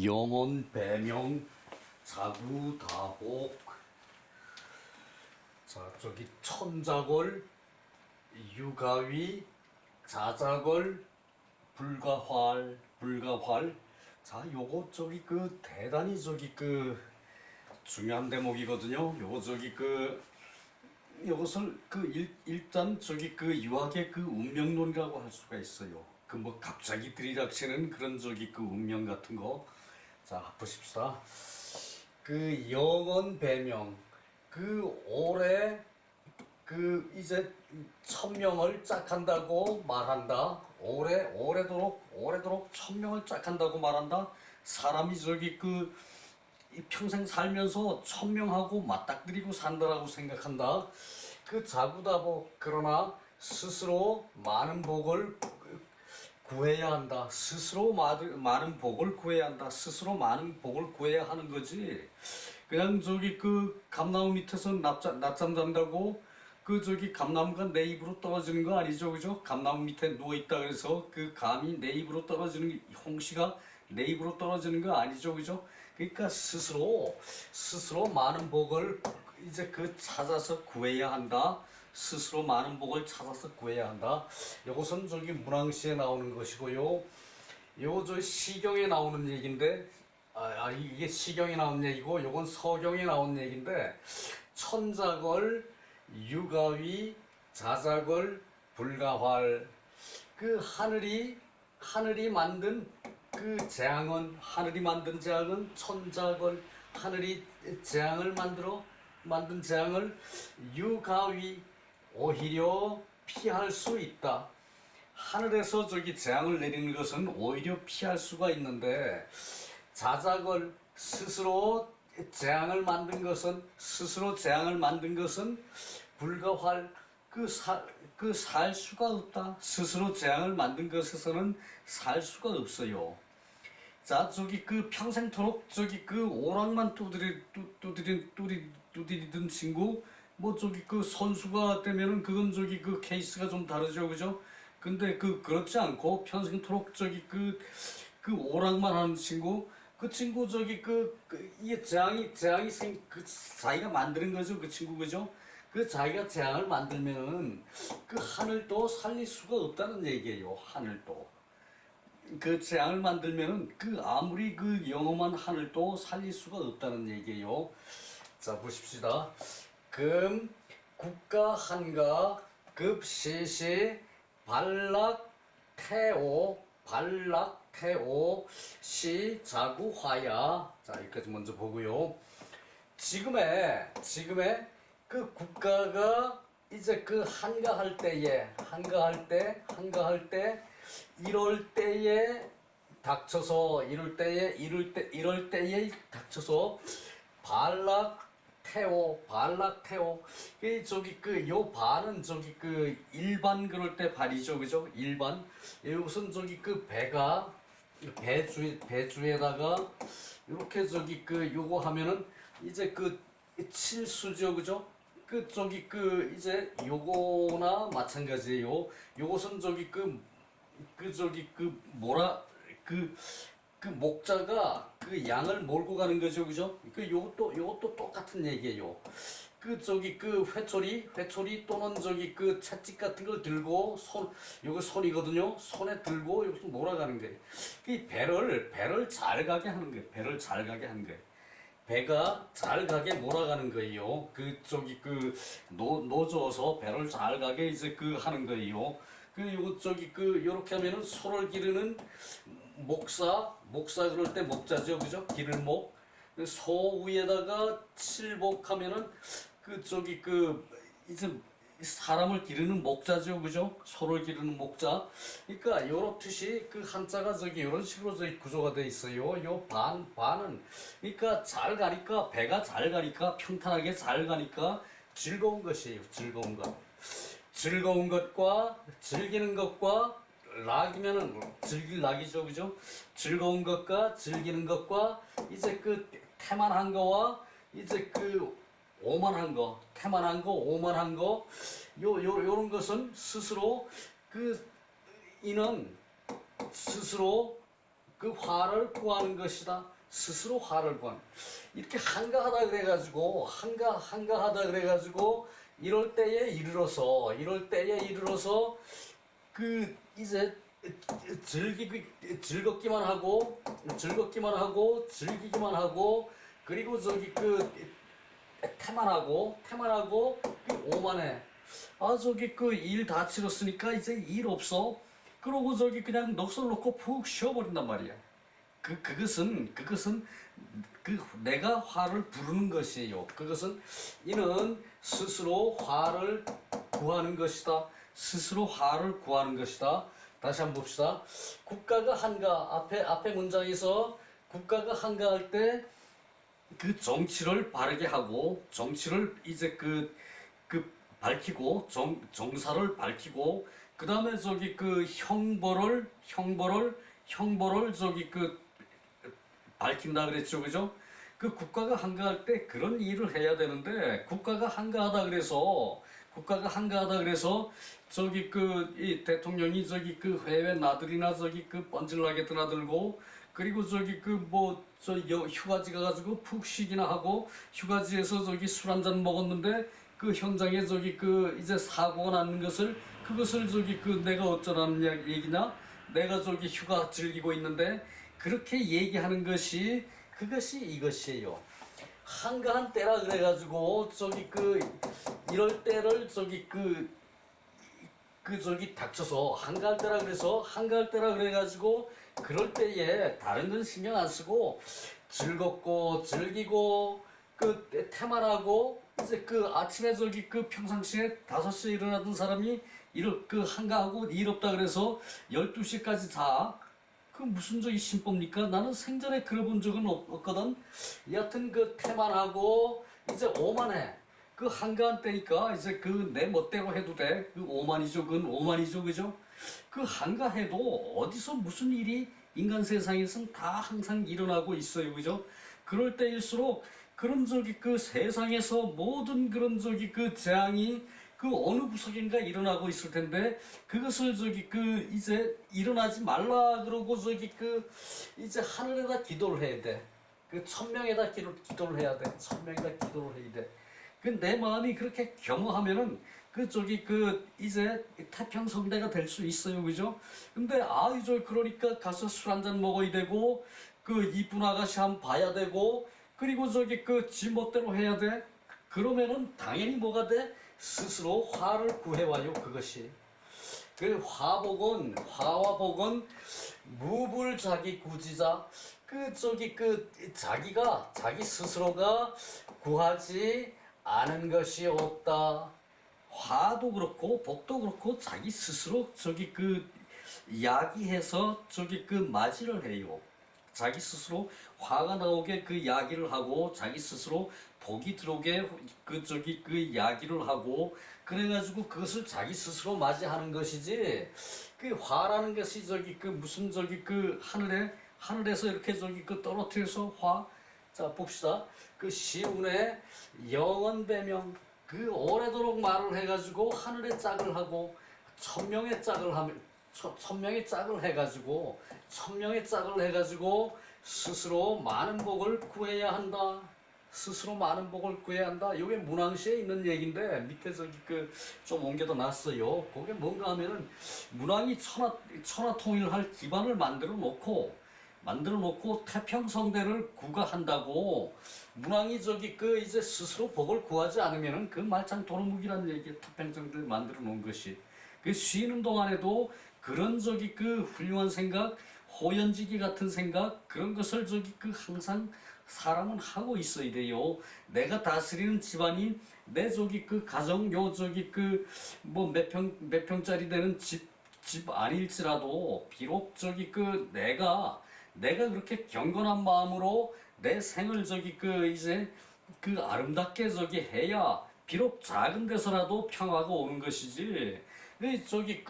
영혼 배명 자구다복. 자, 저기 천자골 유가위 자자골 불가활. 자, 요거 저기 대단히 저기 중요한 대목이거든요. 요거 저기 요것을 일단 저기 유학의 운명론이라고 할 수가 있어요. 뭐 갑자기 들이닥치는 그런 저기 운명 같은 거. 자, 보십시다. 영원 배명. 올해 이제 1000명을 짝한다고 말한다. 오래도록 1000명을 짝한다고 말한다. 사람이 저기 이 평생 살면서 1000명하고 맞닥뜨리고 산다라고 생각한다. 자구다복. 그러나 스스로 많은 복을 구해야 한다. 스스로 많은 복을 구해야 한다. 스스로 많은 복을 구해야 하는 거지. 그냥 저기 감나무 밑에서 낮잠 잔다고 저기 감나무가 내 입으로 떨어지는 거 아니죠, 그죠? 감나무 밑에 누워 있다 그래서 감이 내 입으로 떨어지는, 홍시가 내 입으로 떨어지는 거 아니죠, 그죠? 그러니까 스스로 많은 복을 이제 찾아서 구해야 한다. 스스로 많은 복을 찾아서 구해야 한다. 이것은 저기 문왕시에 나오는 것이고요. 요거 저 시경에 나오는 얘기인데, 이게 시경에 나온 얘기고, 요건 서경에 나온 얘기인데, 천자걸, 유가위, 자자걸, 불가활. 하늘이 만든 하늘이 만든 재앙은 천자걸. 하늘이 재앙을 만든 재앙을 유가위, 오히려 피할 수 있다. 하늘에서 저기 재앙을 내리는 것은 오히려 피할 수가 있는데, 자작을 스스로 재앙을 만든 것은 불가활. 살 수가 없다. 스스로 재앙을 만든 것에서는 살 수가 없어요. 자, 저기 평생토록 저기 오락만 두드리던 친구, 뭐 저기 선수가 되면은 그건 저기 케이스가 좀 다르죠, 그죠? 근데 그렇지 않고 평생토록 저기 오락만 하는 친구, 친구 저기 이게 재앙이 자기가 만드는 거죠, 친구, 그죠? 자기가 재앙을 만들면은 하늘도 살릴 수가 없다는 얘기예요. 하늘도 재앙을 만들면은 아무리 영험한 하늘도 살릴 수가 없다는 얘기예요. 자, 보십시다. 금 국가 한가 급시시 발락태오 시 자구화야. 자, 여기까지 먼저 보고요. 지금의 국가가 이제 한가할 때에 이럴 때에 닥쳐서 발락태오. 요 발은 저기 일반 그럴 때 발이죠, 그죠? 일반. 이것은 저기 배가 배주에다가 이렇게 저기 요거 하면은 이제 칠수죠, 그죠? 저기 이제 요거나 마찬가지예요. 요것은 저기 목자가 양을 몰고 가는 거죠, 그죠? 요것도 똑같은 얘기예요. 회초리 또는 저기 채찍 같은 걸 들고 요거 손이거든요. 손에 들고 이렇게 몰아가는 거예요. 배를 잘 가게 하는 거예요. 배가 잘 가게 몰아가는 거예요. 노져서 배를 잘 가게 이제 하는 거예요. 요거 저기 요렇게 하면은 소를 기르는 목사 그럴 때 목자죠, 그죠? 기를 목. 소 위에다가 칠복하면은 이제 사람을 기르는 목자죠, 그죠? 소를 기르는 목자. 그러니까 요렇듯이 한자가 저기 이런 식으로 저기 구조가 돼 있어요. 요 반은 그러니까 배가 잘 가니까 평탄하게 잘 가니까 즐거운 것이에요. 즐거운 것과 즐기는 것과 락이면은 즐길 락이죠, 그죠? 즐거운 것과 즐기는 것과 이제 태만한 거와 이제 오만한 거, 태만한 거, 오만한 거, 요런 것은 스스로 이는 스스로 그 화를 구하는 것이다. 스스로 화를 구하는. 이렇게 한가하다 그래가지고 이럴 때에 이르러서 그 이제 즐기기만 하고 그리고 저기 그 태만하고 그 오만해. 아 저기 그 일 다 치렀으니까 이제 일 없어. 그러고 저기 그냥 넋을 놓고 푹 쉬어버린단 말이야. 그것은 그 내가 화를 부르는 것이에요. 그것은 이는 스스로 화를 구하는 것이다. 스스로 화를 구하는 것이다. 다시 한번 봅시다. 국가가 한가 앞에 문장에서 국가가 한가할 때 그 정치를 바르게 하고 정치를 이제 그 밝히고 정사를 밝히고 그 다음에 저기 그 형벌을 저기 그 밝힌다 그랬죠, 그죠? 그 국가가 한가할 때 그런 일을 해야 되는데 국가가 한가하다 그래서 저기 그 이 대통령이 저기 그 해외 나들이나 저기 그 뻔질나게 드나들고 그리고 저기 그 뭐 저 휴가지 가가지고 푹 쉬기나 하고 휴가지에서 저기 술 한잔 먹었는데 그 현장에 저기 그 이제 사고가 나는 그것을 저기 그 내가 어쩌라는 얘기냐? 내가 저기 휴가 즐기고 있는데 그렇게 얘기하는 그것이 이것이에요. 한가한 때라 그래가지고 저기 그 이럴 때를 저기 저기 닥쳐서 한가할 때라 그래가지고 그럴 때에 다른 건 신경 안 쓰고 즐겁고 즐기고 그 태만하고 이제 그 아침에 저기 그 평상시에 5시에 일어나던 사람이 그 한가하고 일 없다 그래서 12시까지 자. 그 무슨 저기 신법입니까? 나는 생전에 그려본 적은 없거든. 여하튼 그 태만하고 이제 오만해. 그 한가한 때니까 이제 그 내 멋대로 해도 돼. 그 오만이죠. 그건 오만이죠. 그죠? 그 한가해도 어디서 무슨 일이 인간 세상에선 다 항상 일어나고 있어요. 그죠? 그럴 때일수록 그런 저기 그 세상에서 모든 그런 저기 그 재앙이 그 어느 구석인가 일어나고 있을 텐데 그것을 저기 그 이제 일어나지 말라 그러고 저기 그 이제 하늘에다 기도를 해야 돼. 그 천명에다 기도를 해야 돼. 천명에다 기도를 해야 돼. 그 내 마음이 그렇게 겸허하면은 그 저기 그 이제 태평성대가 될 수 있어요. 그죠? 근데 이제 그러니까 가서 술 한잔 먹어야 되고 그 이쁜 아가씨 한번 봐야 되고 그리고 저기 그 지 멋대로 해야 돼. 그러면은 당연히 뭐가 돼? 스스로 화를 구해와요. 그것이 그 화와 복은 무불자기 구지자. 그 저기 그 자기 스스로가 구하지 않은 것이 없다. 화도 그렇고 복도 그렇고 자기 스스로 저기 그 야기해서 저기 그 맞이를 해요. 자기 스스로 화가 나오게 그 야기를 하고 자기 스스로 복이 들어오게 그 저기 그 야기를 하고 그래가지고 그것을 자기 스스로 맞이하는 것이지 그 화라는 것이 저기 그 무슨 저기 그 하늘에서 이렇게 저기 그 떨어뜨려서 자 봅시다. 그 시운의 영언배명 그 오래도록 말을 해가지고 하늘의 짝을 하고 천명의 짝을 해가지고 스스로 많은 복을 구해야 한다. 이게 문왕시에 있는 얘기인데 밑에 저기 그 좀 옮겨도 놨어요. 그게 뭔가 하면은 문왕이 천하통일할 기반을 만들어 놓고 태평성대를 구가한다고 문왕이 저기 그 이제 스스로 복을 구하지 않으면은 그 말짱 도루묵이라는 얘기 태평성대를 만들어 놓은 것이 그 쉬는 동안에도 그런 저기 그 훌륭한 생각 호연지기 같은 생각 그런 것을 저기 그 항상 사람은 하고 있어야 돼요. 내가 다스리는 집안이 내 저기 그 가정 요 저기 그 뭐 몇 평짜리 되는 집 아닐지라도 비록 저기 그 내가 그렇게 경건한 마음으로 내 생을 저기 그 이제 그 아름답게 저기 해야 비록 작은 데서라도 평화가 오는 것이지. 저기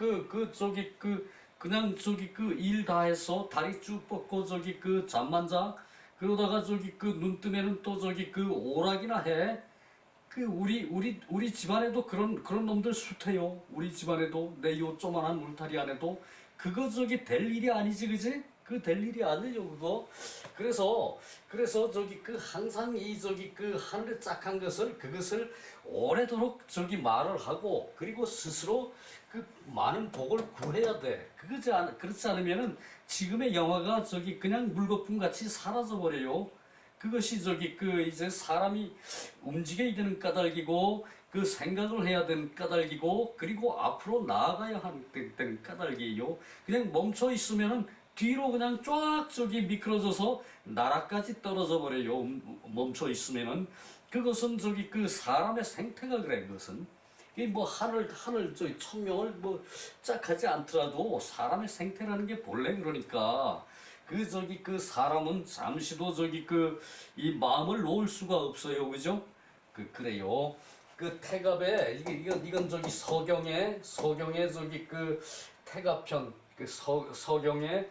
그냥 저기 그 일 다 해서 다리 쭉 뻗고 저기 그 잠만 자. 그러다가 저기 그 눈 뜨면은 또 저기 그 오락이나 해. 그 우리 집안에도 그런 놈들 숱해요. 우리 집안에도 내 요 조만한 울타리 안에도 그거 저기 될 일이 아니지, 그지? 그 될 일이 아니죠 그거. 그래서 저기 그 항상 이 저기 그 하늘에 짝한 것을 그것을 오래도록 저기 말을 하고 그리고 스스로 그 많은 복을 구해야 돼. 그렇지 않으면은 지금의 영화가 저기 그냥 물거품 같이 사라져 버려요. 그것이 저기 그 이제 사람이 움직여야 되는 까닭이고 그 생각을 해야 되는 까닭이고 그리고 앞으로 나아가야 하는 까닭이에요. 그냥 멈춰 있으면은 뒤로 그냥 쫙 저기 미끄러져서 나라까지 떨어져 버려요. 멈춰 있으면은 그것은 저기 그 사람의 생태가 그래. 그것은 이 뭐 하늘 저기 천명을 뭐 짝하지 않더라도 사람의 생태라는 게 본래 그러니까 그 저기 그 사람은 잠시도 저기 그 이 마음을 놓을 수가 없어요. 그죠? 그래요. 그 태갑에 이건 저기 서경의 저기 그 태갑편 그 서경의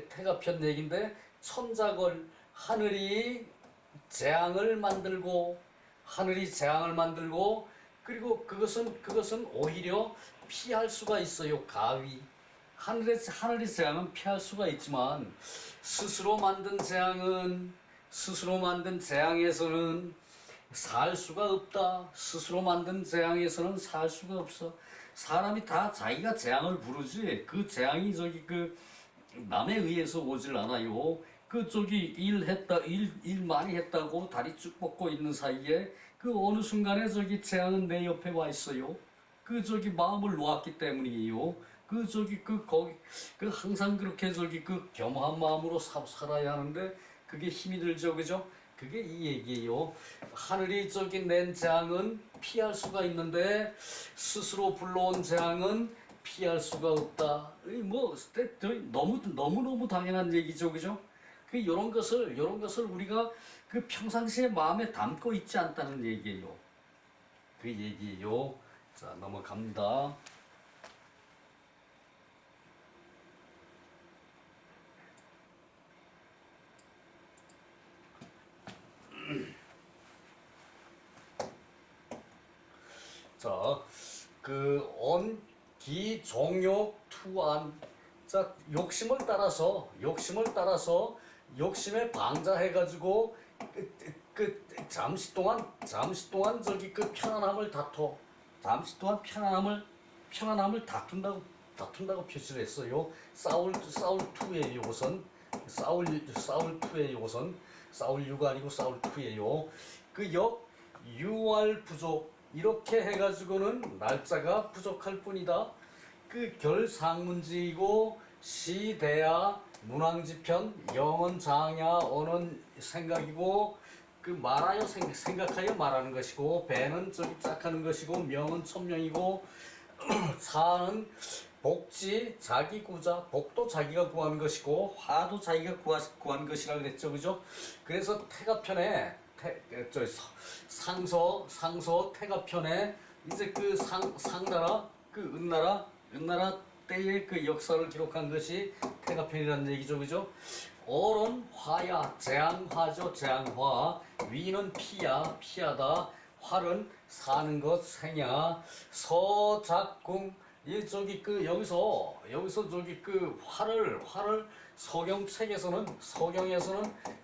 태갑편 얘긴데 천자걸 하늘이 재앙을 만들고 그리고 그것은 오히려 피할 수가 있어요. 가위 하늘의 재앙은 피할 수가 있지만 스스로 만든 재앙에서는 살 수가 없다. 스스로 만든 재앙에서는 살 수가 없어. 사람이 다 자기가 재앙을 부르지 그 재앙이 저기 그 남에 의해서 오질 않아요. 그 저기 일 많이 했다고 다리 쭉 뻗고 있는 사이에 그 어느 순간에 저기 재앙은 내 옆에 와 있어요. 그 저기 마음을 놓았기 때문이에요. 그 저기 거기 항상 그렇게 저기 그 겸허한 마음으로 살아야 하는데 그게 힘이 들죠, 그죠? 그게 이 얘기예요. 하늘이 저기 낸 재앙은 피할 수가 있는데 스스로 불러온 재앙은 피할 수가 없다. 뭐 너무 당연한 얘기죠, 그죠? 그 이런 것을 우리가 그 평상시에 마음에 담고 있지 않다는 얘기예요. 그 얘기예요. 자, 넘어갑니다. 자, 그 언기 종욕 투안. 자, 욕심에 방자해가지고 잠시 동안 저기 그 편안함을 다툰다고 표시를 했어요. 싸울 투예요. 이것은 싸울 투예요. 이것은 싸울 유가 아니고 싸울 투예요. 그 유알 부족 이렇게 해가지고는 날짜가 부족할 뿐이다. 그 결상문지이고 시대야 문왕지편 영은 장야 언은 생각이고 그 말하여 생각하여 말하는 것이고 배는 저기 짝하는 것이고 명은 천명이고 사는 복지 자기 구자 복도 자기가 구하는 것이고 화도 자기가 구한 것이라 그랬죠. 그죠? 그래서 태가편에 상서 태가편에 이제 그 상나라 그 은나라 때의 그 역사를 기록한 것이 태가편이라는 얘기죠. 그죠? 어론 화야 재앙화죠. 재앙화 위는 피하다 화는 사는 것 생야 서작궁 이 저기 그 여기서 저기 그 화를 서경에서는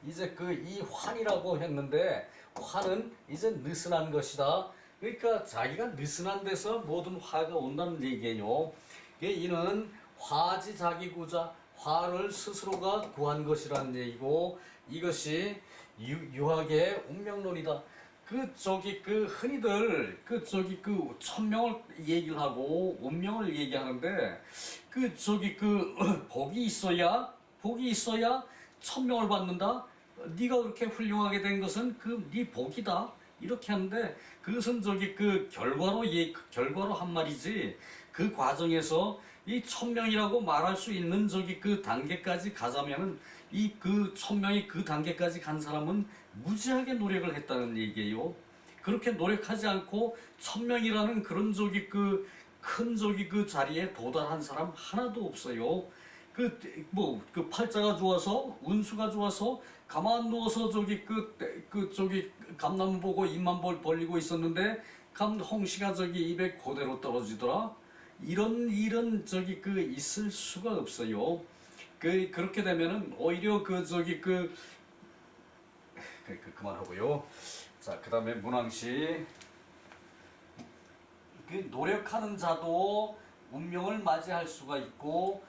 이제 그 이 환이라고 했는데 화는 이제 느슨한 것이다. 그러니까 자기가 느슨한 데서 모든 화가 온다는 얘기예요. 이는 화지 자기 구자 화를 스스로가 구한 것이라는 얘기고 이것이 유학의 운명론이다. 그 저기 그 흔히들 그 저기 그 천명을 얘기를 하고 운명을 얘기하는데 그 저기 그 복이 있어야 천명을 받는다. 네가 그렇게 훌륭하게 된 것은 그 네 복이다. 이렇게 하는데 그것은 저기 그 결과로 한 말이지 그 과정에서 이 천명이라고 말할 수 있는 저기 그 단계까지 가자면은 이 그 천명이 그 단계까지 간 사람은 무지하게 노력을 했다는 얘기예요. 그렇게 노력하지 않고 천명이라는 그런 저기 그 큰 저기 그 자리에 도달한 사람 하나도 없어요. 그 팔자가 좋아서 운수가 좋아서 가만 누워서 저기 저기 감나무 보고 입만 벌리고 있었는데 홍시가 저기 입에 그대로 떨어지더라. 이런 일은 저기 그 있을 수가 없어요. 그렇게 되면은 오히려 그만하고요. 자, 그다음에 문항시. 노력하는 자도 운명을 맞이할 수가 있고,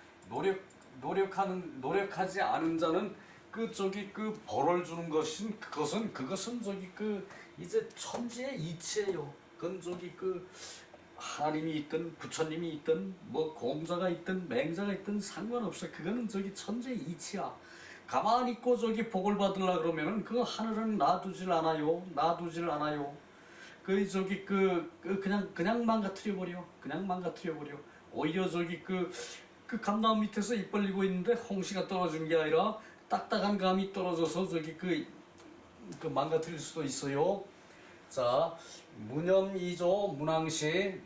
노력하지 않은 자는 벌을 주는 그것은 이제 천지의 이치예요. 그건 하나님이 있든 부처님이 있든 뭐 공자가 있든 맹자가 있든 상관없어. 그거는 천지의 이치야. 가만히 있고 복을 받으려 그러면은 그 하늘은 놔두질 않아요. 놔두질 않아요. 그냥 망가뜨려 버려. 그냥 망가뜨려 버려. 오히려 감나무 밑에서 입 벌리고 있는데 홍시가 떨어진 게 아니라 딱딱한 감이 떨어져서 망가뜨릴 수도 있어요. 자, 무념이조 문항시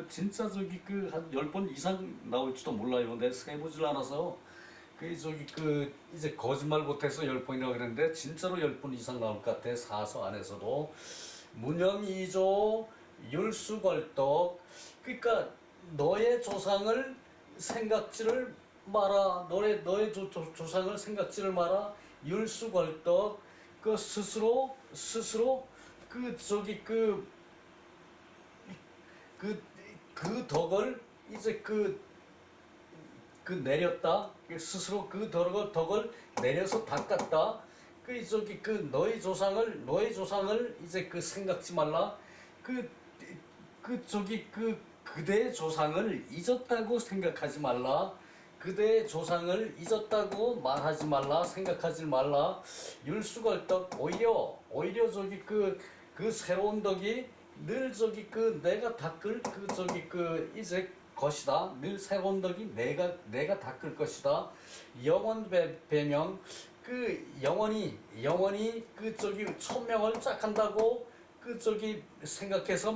진짜 한 10번 이상 나올지도 몰라요. 내가 세보질 않아서 이제 거짓말 못해서 10번이라고 그랬는데 진짜로 10번 이상 나올 것 같아. 사서 안에서도 무념이조 율수걸떡. 그러니까 너의 조상을 생각지를 마라. 너의 조상을 생각지를 마라. 율수걸떡. 스스로 덕을 이제 내렸다. 스스로 덕을 내려서 닦았다. 너의 조상을 이제 생각지 말라. 그대의 조상을 잊었다고 생각하지 말라. 그대의 조상을 잊었다고 말하지 말라. 생각하지 말라. 율수걸떡. 오히려 새로운 덕이 늘 내가 닦을 이제 것이다. 늘 새로운 덕이 내가 닦을 것이다. 영원 배명. 영원히 천명을 짝한다고 생각해서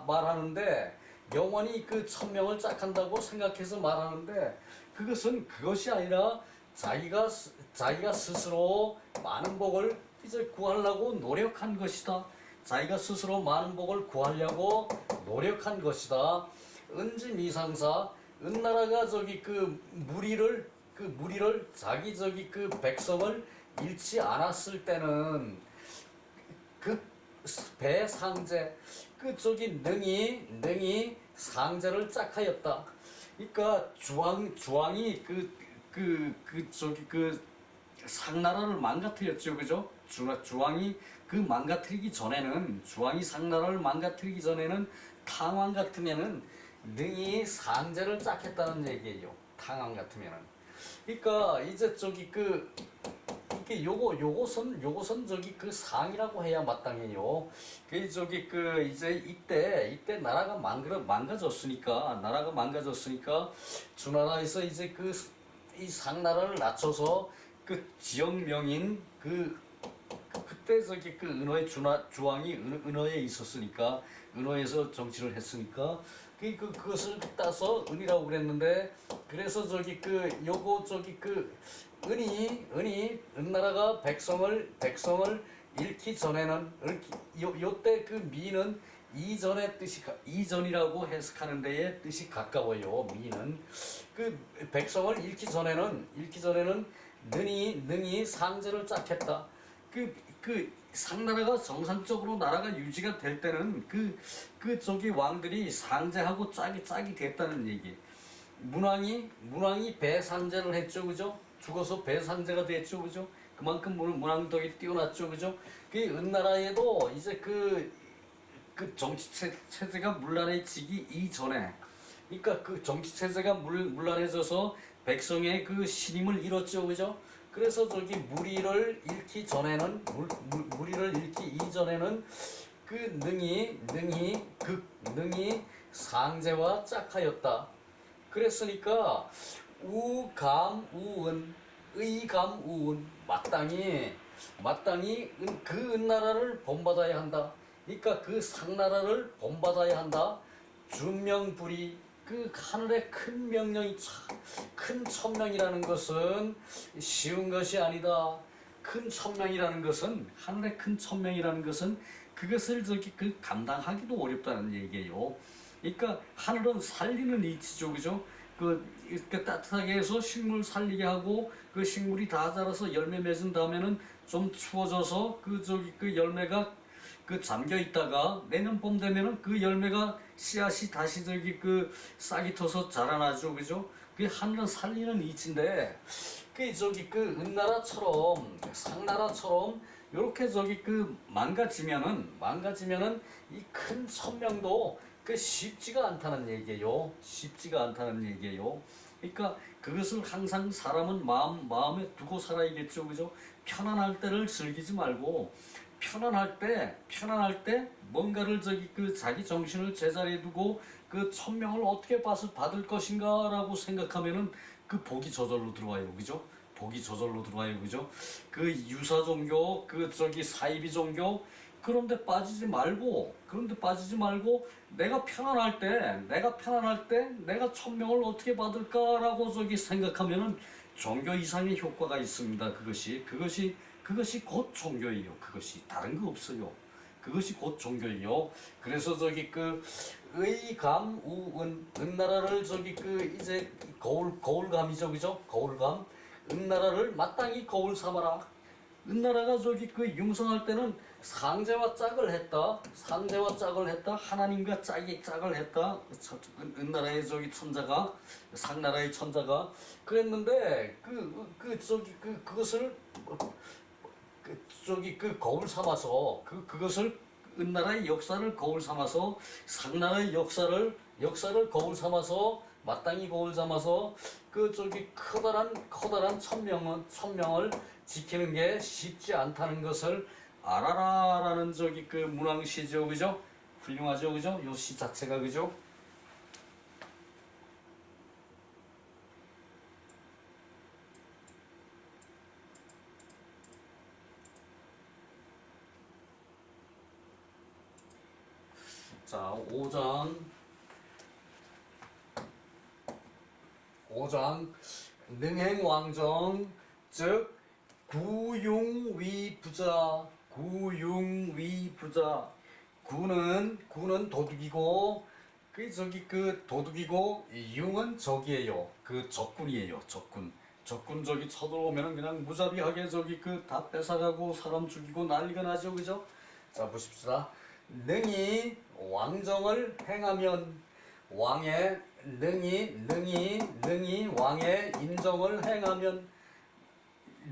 말하는데, 영원히 천명을 짝한다고 생각해서 말하는데, 그것이 아니라 자기가 스스로 많은 복을 이제 구하려고 노력한 것이다. 자기가 스스로 많은 복을 구하려고 노력한 것이다. 은지미상사. 은나라가 무리를 자기 백성을 잃지 않았을 때는 배상제, 능히 상제를 짝하였다. 그러니까 주왕이 상나라를 망가뜨렸죠. 그죠? 주왕이 주왕이 상나라를 망가뜨리기 전에는 탕왕 같으면은 능히 상제를 짝했다는 얘기예요. 탕왕 같으면은. 그러니까 이제 이게 요것은 상이라고 해야 마땅해요. 이제 이때 나라가 망가졌으니까 주나라에서 이제 이 상나라를 낮춰서 지역명인 그때 은어의 주왕이 은어에 있었으니까, 은어에서 정치를 했으니까 그것을 따서 은이라고 그랬는데, 그래서 은나라가 백성을 잃기 전에는 요때 미는 이전이라고 해석하는 데에 뜻이 가까워요. 미는 백성을 잃기 전에는 능히 상제를 짝했다. 상나라가 정상적으로 나라가 유지가 될 때는 왕들이 상제하고 짝이 됐다는 얘기. 문왕이 배상제를 했죠. 그죠? 죽어서 배상제가 됐죠. 그죠? 그만큼 문왕덕이 뛰어났죠. 그죠? 은나라에도 이제 정치 체제가 문란해지기 이전에, 그러니까 정치 체제가 문란해져서 백성의 신임을 잃었죠. 그죠? 그래서 무리를 잃기 이전에는 능히 상제와 짝하였다. 그랬으니까 의감우은 마땅히 은나라를 본받아야 한다. 그러니까 상나라를 본받아야 한다. 준명불이 하늘의 큰 명령이 큰 천명이라는 것은 쉬운 것이 아니다. 큰 천명이라는 것은, 하늘의 큰 천명이라는 것은 그것을 감당하기도 어렵다는 얘기예요. 그러니까 하늘은 살리는 이치죠. 그죠? 이렇게 따뜻하게 해서 식물 살리게 하고 그 식물이 다 자라서 열매 맺은 다음에는 좀 추워져서 그 열매가 잠겨 있다가 내년 봄 되면은 그 열매가 씨앗이 다시 싹이 터서 자라나죠, 그죠? 그게 하늘을 살리는 이치인데 은나라처럼 상나라처럼 요렇게 망가지면은 이 큰 천명도 쉽지가 않다는 얘기예요. 쉽지가 않다는 얘기예요. 그러니까 그것을 항상 사람은 마음에 두고 살아야겠죠, 그죠? 편안할 때를 즐기지 말고 편안할 때 뭔가를 자기 정신을 제자리에 두고 그 천명을 어떻게 받을 것인가라고 생각하면은 그 복이 저절로 들어와요, 그죠? 복이 저절로 들어와요, 그죠? 그 유사 종교, 사이비 종교 그런데 빠지지 말고 내가 편안할 때 내가 천명을 어떻게 받을까라고 생각하면은 종교 이상의 효과가 있습니다. 그것이 곧 종교예요. 그것이 다른 거 없어요. 그것이 곧 종교예요. 그래서 의감우은 은나라를 이제 거울감이죠, 그죠? 거울감. 은나라를 마땅히 거울 삼아라. 은나라가 융성할 때는 상제와 짝을 했다. 하나님과 짝을 했다. 은나라의 천자가 상나라의 천자가 그랬는데 그것을 거울 삼아서 그것을 은나라의 역사를 거울 삼아서 상나라의 역사를 거울 삼아서 마땅히 거울 삼아서 커다란 천명을 지키는 게 쉽지 않다는 것을 알아라라는 문왕시죠, 그죠? 훌륭하죠, 그죠? 요 시 자체가, 그죠? 자, 5장 능행왕정 즉 구융위부자 구는 도둑이고 도둑이고 융은 적이에요. 적군이에요. 적군 쳐들어오면은 그냥 무자비하게 다 뺏어가고 사람 죽이고 난리가 나죠, 그죠? 자, 보십시다. 능히 왕정을 행하면 능히 왕의 인정을 행하면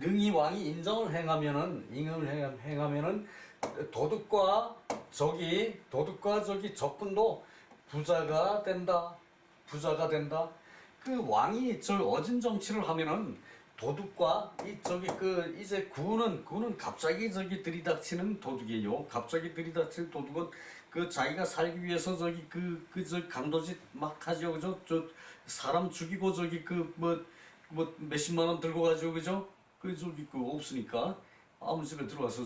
능히 왕이 인정을 행하면은 도둑과 적군도 부자가 된다. 그 왕이 어진 정치를 하면은 도둑과 이제 구는 갑자기 들이닥치는 도둑이에요. 갑자기 들이닥치는 도둑은 자기가 살기 위해서 강도짓 막 하죠, 그죠? 사람 죽이고 몇십만 원 들고 가죠, 그죠? 없으니까 아무 집에 들어와서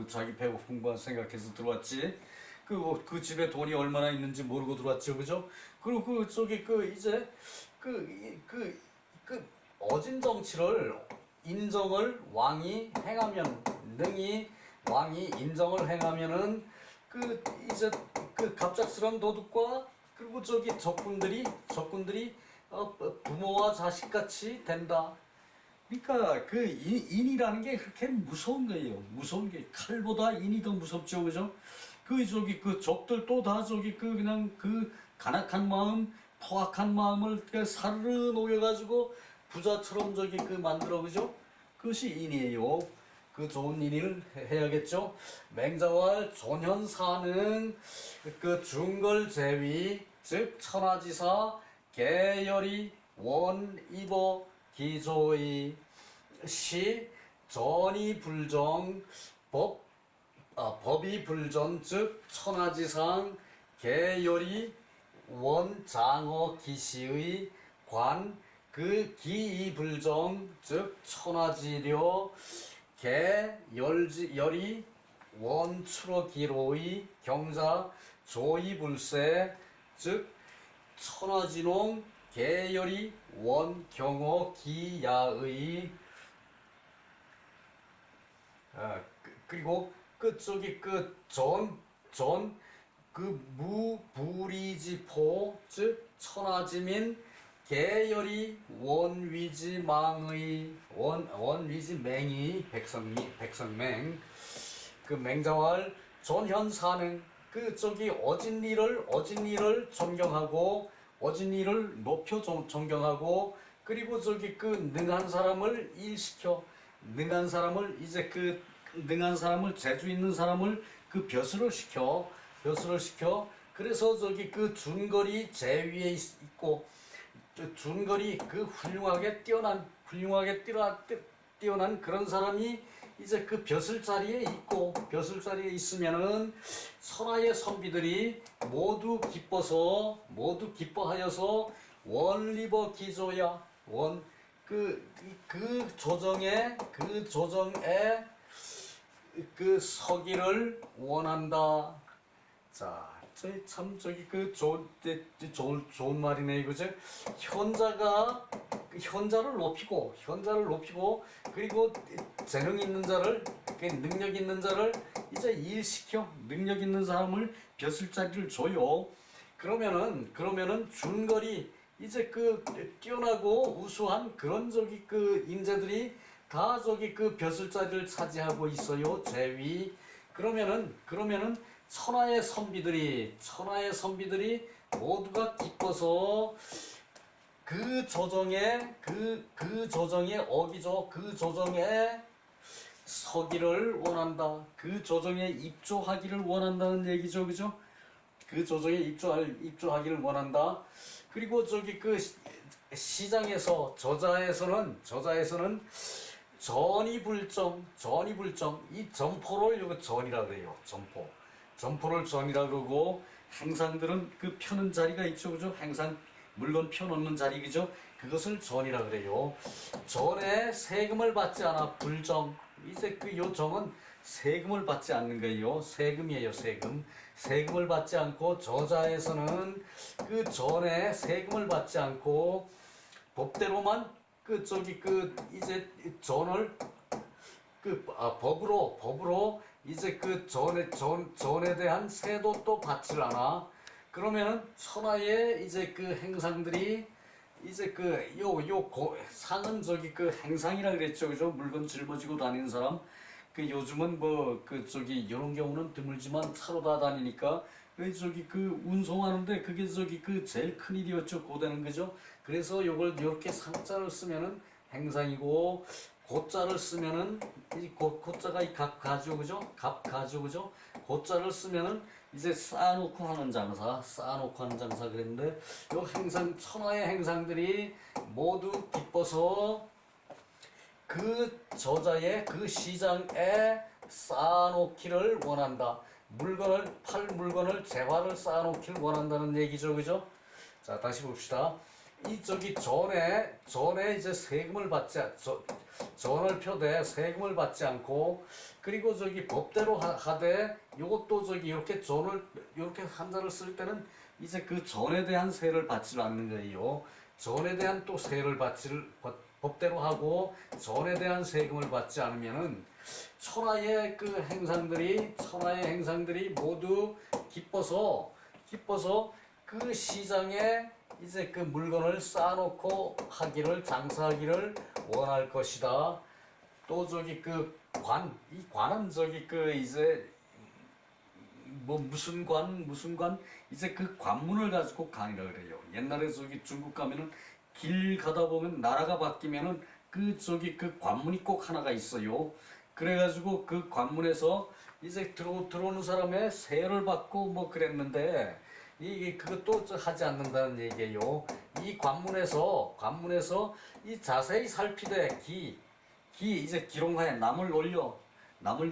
자기 배고픈 거 생각해서 들어왔지. 그 집에 돈이 얼마나 있는지 모르고 들어왔죠, 그죠? 그리고 이제 어진 정치를 인정을 왕이 행하면 능히 왕이 인정을 행하면은 이제 갑작스러운 도둑과 그리고 적군들이 부모와 자식같이 된다. 그러니까 인이라는 게 그렇게 무서운 거예요. 무서운 게 칼보다 인이 더 무섭죠, 그죠? 적들도 다 그냥 간악한 마음, 포악한 마음을 사르르 녹여가지고 부자처럼 만들어, 그죠? 그것이 인이에요. 좋은 인을 해야겠죠. 맹자왈 존현사는 중걸제위 즉 천하지사 계열이 원이보 기조의 시 전이 불정 법이 불전 즉 천하지상 계열이 원장어 기시의 관 기이 불정 즉 천하지려 계열이 원추로 기로의 경자 조이불세 즉 천하진홍 계열이 원경어 기야의 그리고 무부리지포 즉 천하지민 계열이 원위지망의 원위지맹이 백성맹 그 맹자왈 존현사맹 그 저기 어진 일을 존경하고 어진 일을 높여 존경하고 그리고 저기 그 능한 사람을 일시켜 능한 사람을 이제 그 능한 사람을 재주 있는 사람을 그 벼슬을 시켜 그래서 저기 그 준거리 제위에 있고 준거리 그 뛰어난 그런 사람이 이제 그 벼슬 자리에 있으면은 천하의 선비들이 모두 기뻐하여서 원리버 기조야 그 조정에 그 서기를 원한다. 자, 저기 그 좋은 말이네 이거죠. 현자를 높이고 그리고 재능 있는 자를 능력 있는 자를 이제 일시켜 능력 있는 사람을 벼슬자리를 줘요. 그러면은 준거리 이제 그 뛰어나고 우수한 그런 저기 그 인재들이 다 저기 그 벼슬자리를 차지하고 있어요. 제위. 그러면은 천하의 선비들이 모두가 기뻐서 그 조정에 어기죠. 그 조정에 서기를 원한다. 그 조정에 입조하기를 원한다는 얘기죠. 그죠? 그 조정에 입조하기를 원한다. 그리고 저기 그 시장에서 저자에서는 전이불정 이 점포를 이거 전이라 그래요. 점포를 전이라 그러고 행상들은 그 펴는 자리가 있죠. 그죠? 행상 물건 펴놓는 자리 그죠? 그것을 전이라 그래요. 전에 세금을 받지 않아 불정 이제 그 요 정은 세금을 받지 않는 거예요. 세금이에요. 세금을 받지 않고 저자에서는 그 전에 세금을 받지 않고 법대로만 그 저기 그 이제 전을 법으로 이제 그 전에 대한 세도 또 받질 않아. 그러면은 천하의 이제 그 행상들이 이제 그 상은 저기 그 행상이라 그랬죠. 그죠? 물건 짊어지고 다니는 사람. 그 요즘은 뭐 그 저기 이런 경우는 드물지만 차로 다 다니니까 그 저기 그 운송하는데 그게 저기 그 제일 큰 일이었죠. 고대는 그죠? 그래서 요걸 이렇게 상자를 쓰면은 행상이고 고자를 쓰면은 이 고자가 이 갑가죠. 그죠? 갑가죠. 그죠? 고자를 쓰면은 이제 쌓아놓고 하는 장사 그랬는데 요 천하의 행상들이 모두 기뻐서 그 저자의 그 시장에 쌓아놓기를 원한다. 팔 물건을 재화를 쌓아놓기를 원한다는 얘기죠. 그죠? 자, 다시 봅시다. 이 저기 전에 이제 세금을 전을 펴되 세금을 받지 않고 그리고 저기 법대로 하되 요것도 저기 이렇게 한자를 쓸 때는 이제 그 전에 대한 세를 받지 않는 거예요. 전에 대한 또 세를 법대로 하고 전에 대한 세금을 받지 않으면은 천하의 행상들이 모두 기뻐서 그 시장에 이제 그 물건을 쌓아놓고 장사하기를 원할 것이다. 또 저기 이 관은 저기 이제 뭐 무슨 관 이제 그 관문을 가지고 관이라 그래요. 옛날에 저기 중국 가면은 길 가다 보면 나라가 바뀌면은 그 저기 그 관문이 꼭 하나가 있어요. 그래가지고 그 관문에서 이제 들어오는 사람의 세를 받고 뭐 그랬는데 이게 그것도 하지 않는다는 얘기예요. 이 관문에서 이 자세히 살피되 이제 기롱하에 남을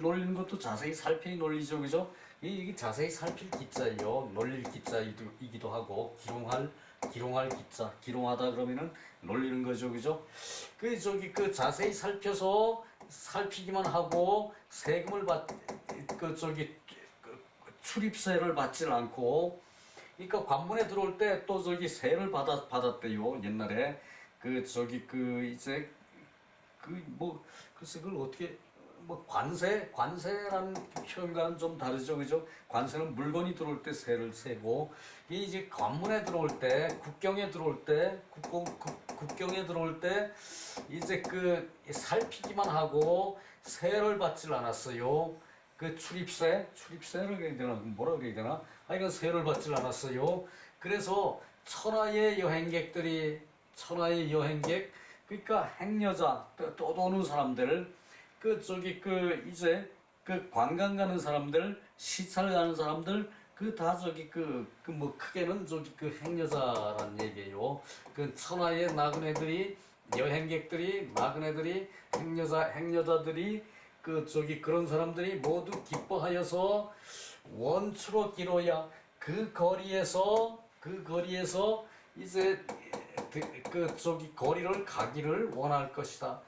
놀리는 것도 자세히 살피 놀리죠. 그죠? 이게 자세히 살필 기자예요. 놀릴 기자이기도 하고 기롱할 기자 기롱하다 그러면은 놀리는 거죠. 그죠? 그 자세히 살피기만 하고 세금을 출입세를 받질 않고 그러니까 관문에 들어올 때 또 저기 세를 받았대요. 옛날에 이제 뭐 글쎄 그걸 어떻게 뭐 관세라는 표현과는 좀 다르죠, 그죠? 관세는 물건이 들어올 때 세를 세고, 이 이제 관문에 들어올 때, 국경에 들어올 때, 국경에 들어올 때 이제 그 살피기만 하고 세를 받질 않았어요. 그 출입세를 그래야 되나, 뭐라 그래야 되나? 이건 세를 받질 않았어요. 그래서 천하의 여행객, 그러니까 행여자, 또 도는 사람들, 그 저기 그 이제 그 관광 가는 사람들, 시찰 가는 사람들, 그 다 저기 그 뭐 크게는 저기 그 행여자란 얘기예요. 그 천하의 나그네들이, 여행객들이, 나그네들이, 행여자들이, 그 저기 그런 사람들이 모두 기뻐하여서 원추로 기로야, 그 거리에서 이제 그 저기 거리를 가기를 원할 것이다.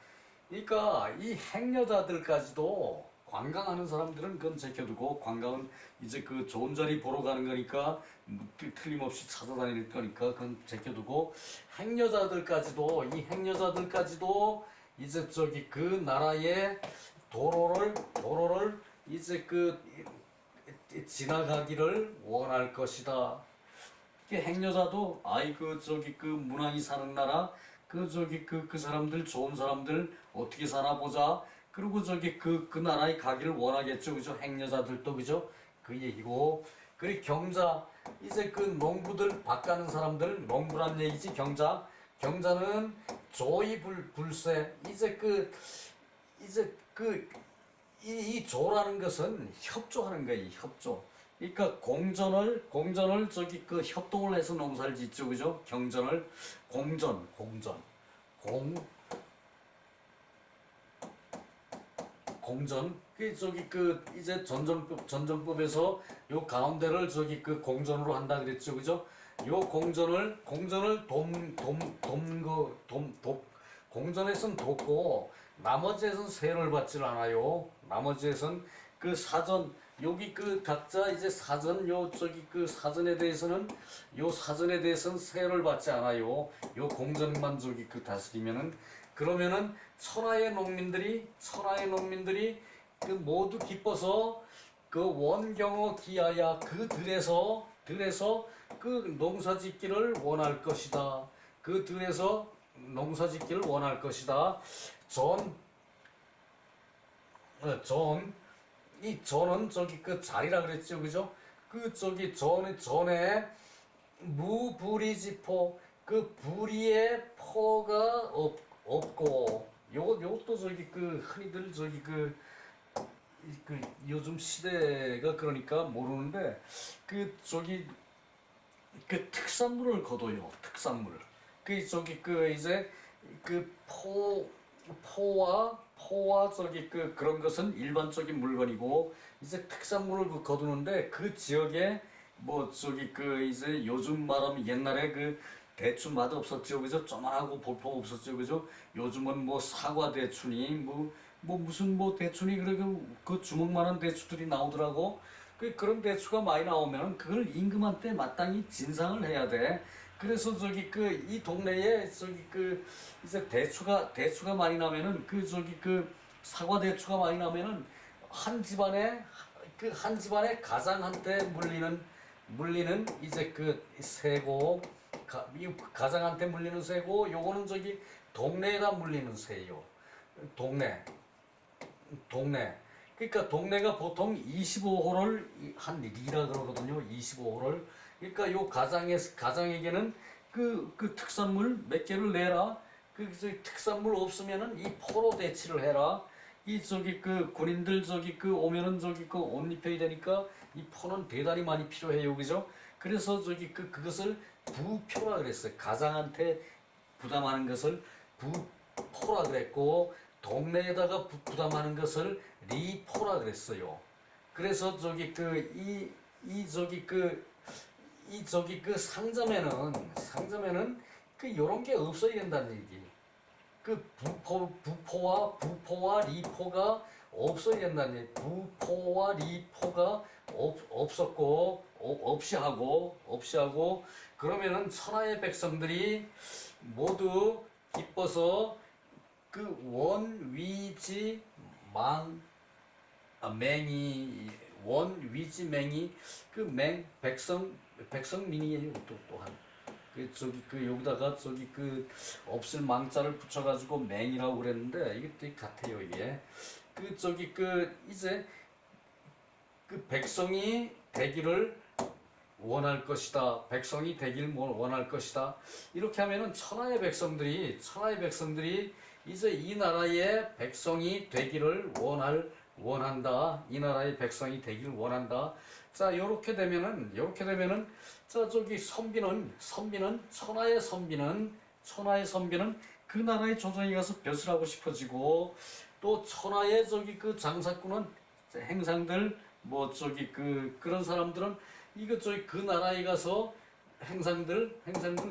그러니까 이 행여자들까지도, 관광하는 사람들은 그건 제껴두고, 관광은 이제 그 좋은 자리 보러 가는 거니까 틀림없이 찾아다닐 거니까 그건 제껴두고, 이 행여자들까지도 이제 저기 그 나라의 도로를 이제 그 지나가기를 원할 것이다. 행여자도 아이 그 저기 그 문왕이 사는 나라, 그 저기 그 사람들, 좋은 사람들 어떻게 사나 보자. 그리고 저기 그 나라에 가기를 원하겠죠, 그죠? 행여자들도, 그죠? 그 얘기고. 그리고 경자, 이제 그 농부들 밭 가는 사람들, 농부란 얘기지. 경자는 조이불세, 이 조라는 것은 협조하는 거예요, 협조. 그러니까 공전을 저기 그 협동을 해서 농사를 짓죠, 그죠? 경전을 공전, 그 저기 그 이제 전전법에서 요 가운데를 저기 그 공전으로 한다 그랬죠, 그죠? 요 공전을 공전에선 돕고 나머지에선 세를 받질 않아요. 나머지에선 그 사전, 여기 그 각자 이제 사전, 요 저기 그 사전에 대해서는 세를 받지 않아요. 요 공전만 저기 그 다스리면은, 그러면은 천하의 농민들이 그 모두 기뻐서 그 원경어 기하야, 그 들에서 그 농사짓기를 원할 것이다. 그 들에서 농사짓기를 원할 것이다. 이 전은 저기 그 자리라 그랬죠, 그죠? 그 저기 전에 무불이지포, 그 불이의 포가 없고, 요것도 저기 그 흔히들 저기 그 요즘 시대가 그러니까 모르는데, 그 저기 그 특산물을 거둬요. 특산물. 그 저기 그 이제 그 포와 저기 그 그런 것은 일반적인 물건이고, 이제 특산물을 거두는데, 그 지역에 뭐 저기 그 이제 요즘 말하면 옛날에 그 대추 맛 없었죠, 그죠? 쪼만하고 볼품 없었죠, 그죠? 요즘은 뭐 사과 대추니 뭐 무슨 뭐 대추니, 그리고 그 주먹만한 대추들이 나오더라고. 그런 대추가 많이 나오면 그걸 임금한테 마땅히 진상을 해야 돼. 그래서 저기 그 이 동네에 저기 그 이제 대추가 많이 나면은, 그 저기 그 사과 대추가 많이 나면은 한 집안에 가장한테 물리는 이제 그 세고, 이 가장한테 물리는 세고, 요거는 저기 동네에다 물리는 세요. 동네. 그러니까 동네가 보통 25호를 한 리라 그러거든요. 25호를. 그러니까 요 가장에게는 그 특산물 몇 개를 내라. 그 특산물 없으면은 이 포로 대치를 해라. 이 저기 그 군인들 저기 그 오면은 저기 그 옷 입혀야 되니까 이 포는 대단히 많이 필요해요, 그죠? 그래서 저기 그것을 부표라 그랬어요. 가장한테 부담하는 것을 부포라 그랬고, 동네에다가 부담하는 것을 리포라 그랬어요. 그래서 저기 그 상점에는 그 요런 게 없어야 된다는 얘기. 그 부포와 리포가 없어야 된다는 얘기. 부포와 리포가 없었고, 없이 하고, 그러면은 천하의 백성들이 모두 기뻐서 그 원위지 맹이 원 위지 맹이 그 백성민이에요. 또 또한 그 저기 그 여기다가 저기 그 없을 망자를 붙여가지고 맹이라고 그랬는데 이게 또 같아요. 이게 그 저기 그 이제 그 백성이 되기를 원할 것이다. 백성이 되길 원할 것이다. 이렇게 하면은 천하의 백성들이 이제 이 나라의 백성이 되기를 원한다. 이 나라의 백성이 되기를 원한다. 자, 요렇게 되면은 자, 저기 천하의 선비는 그 나라의 조정에 가서 벼슬 하고 싶어지고, 또 천하의 저기 그 장사꾼은 행상들 뭐 저기 그런 사람들은 이거 저기 그 나라에 가서 행상들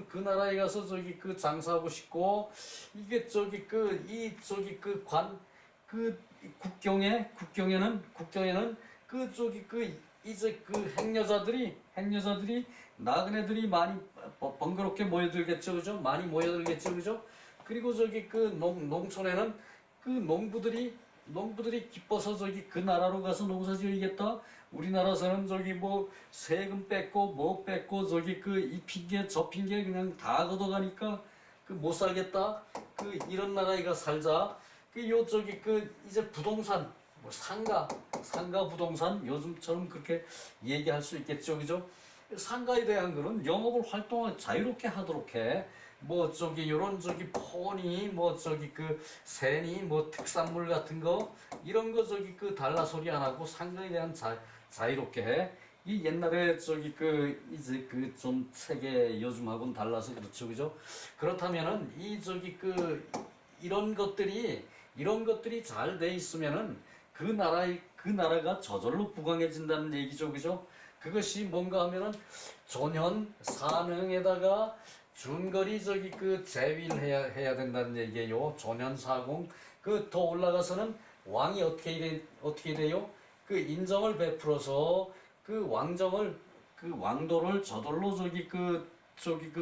그 나라에 가서 저기 그 장사하고 싶고, 이게 저기 이 저기 국경에는 그 저기 이제 그 행여자들이 나그네들이 많이 번거롭게 모여들겠죠, 그죠? 많이 모여들겠죠, 그죠? 그리고 저기 그 농촌에는 그 농부들이 기뻐서 저기 그 나라로 가서 농사 지어야겠다. 우리나라에서는 저기 뭐 세금 뺏고 뭐 뺏고 저기 그 이 핑계 저 핑계 그냥 다 걷어가니까 그 못 살겠다. 그 이런 나라에 가 살자. 그 요 저기 그 이제 부동산 뭐 상가 부동산 요즘처럼 그렇게 얘기할 수 있겠죠, 그죠? 상가에 대한 거는 영업을 활동을 자유롭게 하도록 해. 뭐 저기 요런 저기 폰이 뭐 저기 그 새니 뭐 특산물 같은 거 이런 거 저기 그 달라 소리 안 하고 상가에 대한 자유롭게 해. 이 옛날에 저기 그 이제 그 좀 세계 요즘하고는 달라서 그렇죠, 그죠? 그렇다면은 이 저기 그 이런 것들이 잘 돼 있으면은 그 나라가 저절로 부강해진다는 얘기죠, 그죠? 그것이 뭔가 하면은 존현 사능에다가 준거리 저기 그 제위를 해야 된다는 얘기예요. 존현 사공 그 더 올라가서는 왕이 어떻게 돼요? 그 인정을 베풀어서 그 왕도를 저절로 저기 그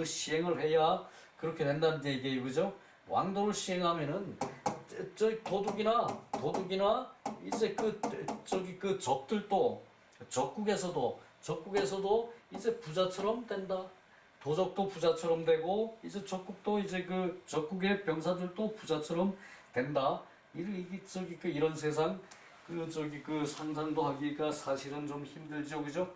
시행을 해야 그렇게 된다는 얘기예요, 그죠? 왕도를 시행하면은 저 도둑이나 이제 그 저기 그 적들도 적국에서도 이제 부자처럼 된다. 도적도 부자처럼 되고 이제 적국도 이제 그 적국의 병사들도 부자처럼 된다. 이게 저기 그 이런 세상 그 저기 그 상상도 하기가 사실은 좀 힘들죠, 그죠?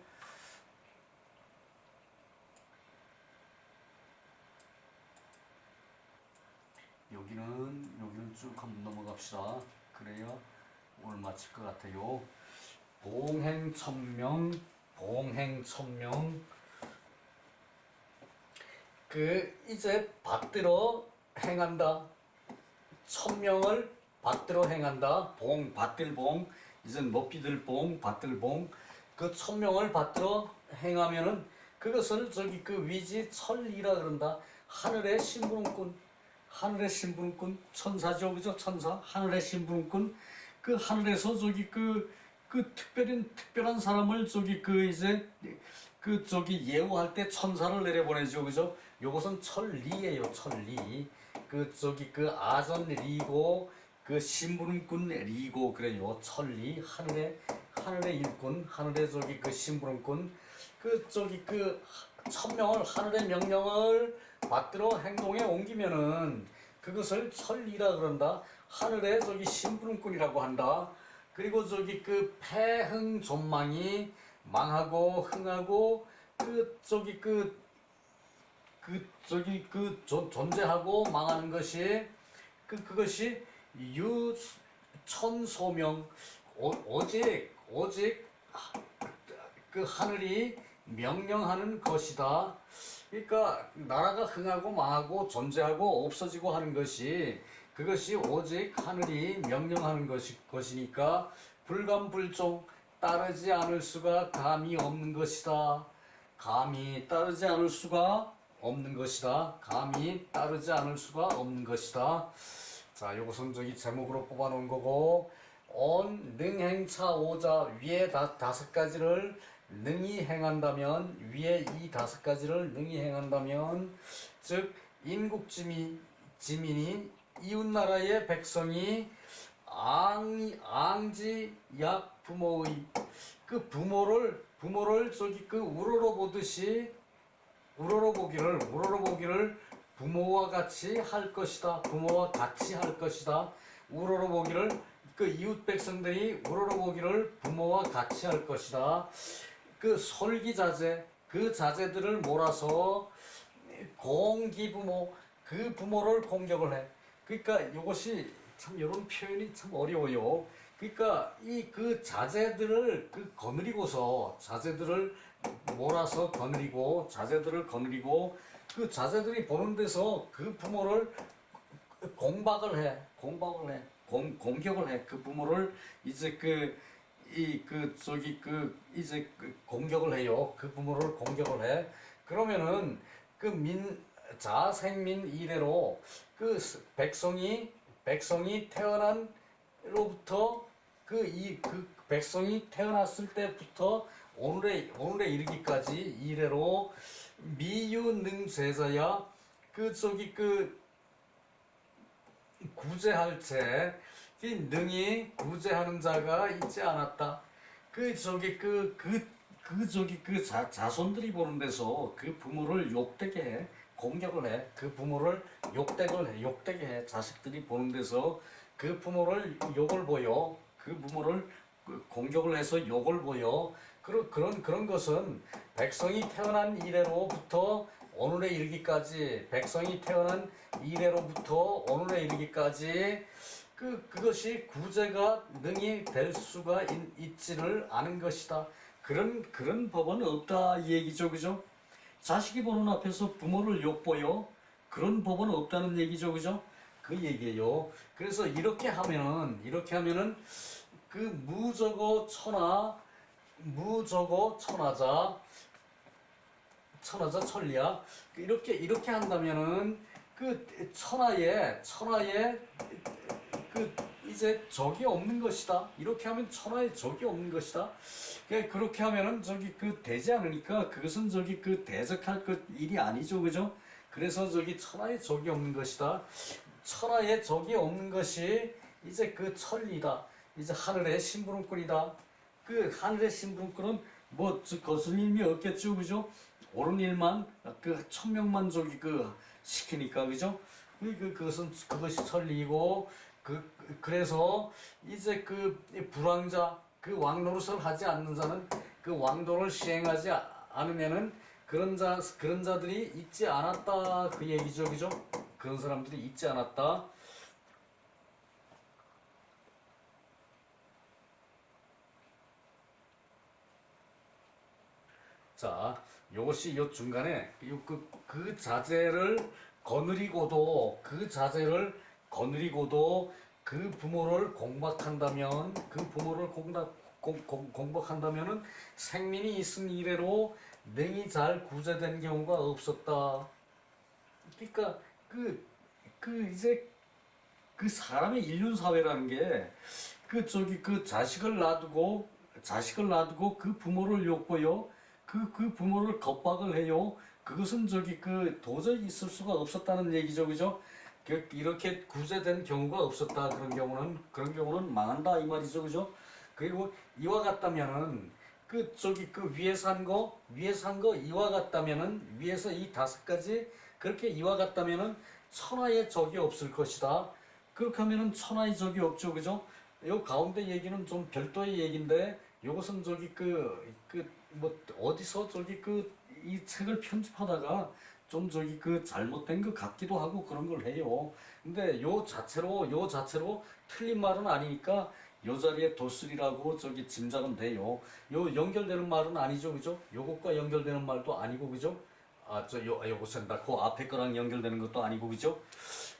여기는 쭉 한번 넘어갑시다. 그래야 오늘 마칠 것 같아요. 봉행천명 그 이제 받들어 행한다. 천명을 받들어 행한다. 받들봉 이제 높이들봉 받들봉 그 천명을 받들어 행하면은 그것을 저기 그 위지 천리라 그런다. 하늘의 심부름꾼 천사죠, 그죠? 천사 하늘의 심부름꾼 그 하늘에서 저기 그 특별한 사람을 저기 그 이제 그 저기 예우할 때 천사를 내려보내죠, 그죠? 요것은 천리예요, 천리. 그 저기 그 아전리고 그 심부름꾼 리고 그래요. 천리 하늘의 일꾼 하늘의 저기 그 심부름꾼 그 저기 그 천명을 하늘의 명령을 받들어 행동에 옮기면은 그것을 천리라 그런다. 하늘의 저기 심부름꾼이라고 한다. 그리고 저기 그 패흥존망이 망하고 흥하고 그 저기 존재하고 망하는 것이 그것이 유천소명 오직 그 하늘이 명령하는 것이다. 그러니까 나라가 흥하고 망하고 존재하고 없어지고 하는 것이 그것이 오직 하늘이 명령하는 것이니까 불감불종 따르지 않을 수가 감이 없는 것이다. 감히 따르지 않을 수가 없는 것이다. 감히 따르지 않을 수가 없는 것이다. 자, 요것은 저기 제목으로 뽑아놓은 거고, 온 능행차 오자 위에 다섯 가지를 능히 행한다면, 위에 이 다섯 가지를 능히 행한다면, 즉 인국지민이 이웃나라의 백성이 앙지 약 부모의 그 부모를 저기 그 우러러보기를 부모와 같이 할 것이다. 부모와 같이 할 것이다. 우러러보기를 그 이웃 백성들이 우러러보기를 부모와 같이 할 것이다. 그 솔기자재 그 자재들을 몰아서 공기부모 그 부모를 공격을 해. 그러니까 이것이 참 이런 표현이 참 어려워요. 그러니까 이 그 자재들을 그 거느리고서 자재들을 몰아서 거느리고 그 자재들이 보는 데서 그 부모를 공격을 해. 그 부모를 이제 이제 공격을 해요. 그 부모를 공격을 해. 그러면은 자생민 이래로 그 백성이 태어난로부터 그 백성이 태어났을 때부터 오늘에 이르기까지 이래로 미유능제자야 구제할 때 능히 구제하는 자가 있지 않았다. 자손들이 보는 데서 그 부모를 욕되게 해. 공격을 해. 그 부모를 욕되게 해. 자식들이 보는 데서 그 부모를 욕을 보여. 그 부모를 공격을 해서 욕을 보여. 그런 것은 백성이 태어난 이래로부터 오늘에 이르기까지 그것이 구제가 능히 될 수가 있지를 않은 것이다. 그런 법은 없다 이 얘기죠, 그죠? 자식이 보는 앞에서 부모를 욕보여 그런 법은 없다는 얘기죠, 그죠? 그 얘기예요. 그래서 이렇게 하면은 그 무저거 천하자 천리야. 이렇게 한다면은 그 천하에 그 이제 적이 없는 것이다. 이렇게 하면 천하에 적이 없는 것이다. 그렇게 하면은 되지 않으니까 그것은 대적할 일이 아니죠, 그죠? 그래서 천하에 적이 없는 것이다. 천하에 적이 없는 것이 이제 그 천리다. 이제 하늘의 심부름꾼이다. 그 하늘의 심부름꾼은 뭐 거슬 일이 없겠죠, 그죠? 옳은 일만 천명만 시키니까, 그죠? 그것이 천리이고 그래서 이제 불왕자 왕노릇을 하지 않는 자는 그 왕도를 시행하지 않으면은 그런 자들이 있지 않았다 그 얘기죠, 그죠? 그런 사람들이 있지 않았다. 자, 요것이 요 중간에 그 자제를 거느리고도 그 부모를 공박한다면 공박한다면은 생민이 있은 이래로 능히 잘 구제된 경우가 없었다. 그러니까 이제 그 사람의 인륜 사회라는 게 자식을 놔두고 그 부모를 욕보여 그 부모를 겁박을 해요. 그것은 도저히 있을 수가 없었다는 얘기죠, 그죠? 이렇게 구제된 경우가 없었다. 그런 경우는 망한다 이 말이죠, 그죠? 그리고 이와 같다면은 위에서 한 거 이와 같다면은 위에서 이 5가지 그렇게 이와 같다면은 천하에 적이 없을 것이다. 그렇게 하면은 천하에 적이 없죠, 그죠? 요 가운데 얘기는 좀 별도의 얘기인데 요것은 뭐 어디서 이 책을 편집하다가 좀 잘못된 것 같기도 하고 그런 걸 해요. 근데 요 자체로 틀린 말은 아니니까 요 자리에 도쓰리라고 짐작은 돼요. 요 연결되는 말은 아니죠, 그죠? 요것과 연결되는 말도 아니고, 그죠? 요것은 그 앞에 거랑 연결되는 것도 아니고, 그죠?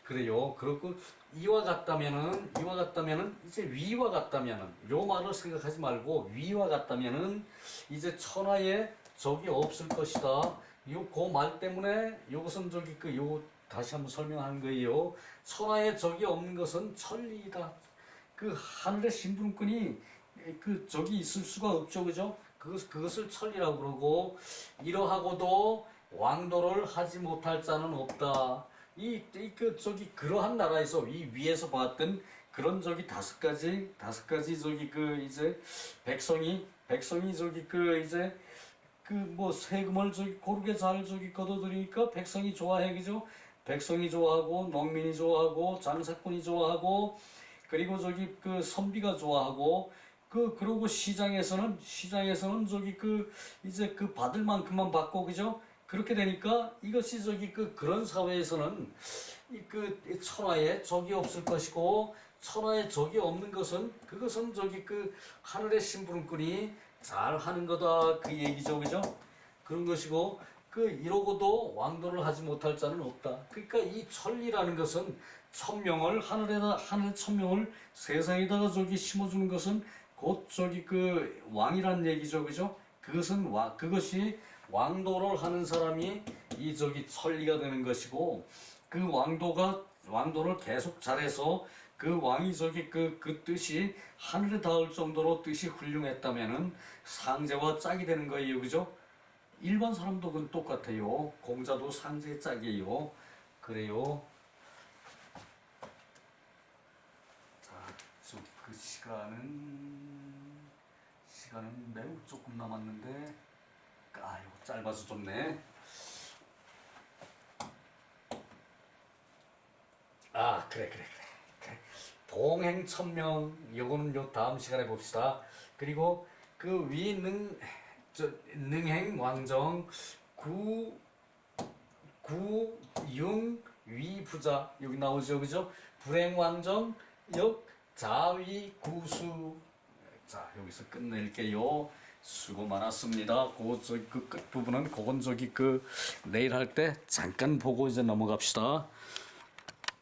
그래요. 그렇고 이와 같다면은 이제 위와 같다면은 요 말을 생각하지 말고 위와 같다면은 이제 천하에 적이 없을 것이다. 그 말 때문에 요것은 요 다시 한번 설명하는 거예요. 천하에 적이 없는 것은 천리이다. 그 하늘의 심부름꾼이 적이 있을 수가 없죠, 그죠? 그것을 천리라고 그러고 이러하고도 왕도를 하지 못할 자는 없다. 그러한 나라에서 이 위에서 봤던 그런 저기 다섯 가지 저기 그 이제 백성이 저기 그 이제 그 뭐 세금을 저기 고르게 잘 저기 걷어들이니까 백성이 좋아해 그죠? 백성이 좋아하고 농민이 좋아하고 장사꾼이 좋아하고 그리고 저기 그 선비가 좋아하고 그러고 시장에서는 저기 그 이제 그 받을 만큼만 받고 그죠? 그렇게 되니까 이것이 저기 그런 사회에서는 이 그 천하에 적이 없을 것이고 천하에 적이 없는 것은 그것은 저기 그 하늘의 심부름꾼이 잘 하는 거다 그 얘기죠 그죠? 그런 것이고 이러고도 왕도를 하지 못할 자는 없다. 그러니까 이 천리라는 것은 천명을 하늘 천명을 세상에다가 저기 심어주는 것은 곧 저기 그 왕이란 얘기죠 그죠? 그것이 왕도를 하는 사람이 이 저기 천리가 되는 것이고 그 왕도를 계속 잘해서 그 왕이 저기 그 뜻이 하늘에 닿을 정도로 뜻이 훌륭했다면은 상제와 짝이 되는 거예요 그죠? 일반 사람도 그건 똑같아요. 공자도 상제의 짝이에요. 그래요. 자, 저기 그 시간은 매우 조금 남았는데 이거 짧아서 좋네. 그래. 동행천명 요거는 요 다음 시간에 봅시다. 그리고 그 능행왕정 구융위부자 여기 나오죠 그죠? 불행왕정 역자위구수. 자 여기서 끝낼게요. 수고 많았습니다. 그 끝부분은 그건 저기 내일 할 때 잠깐 보고 이제 넘어갑시다.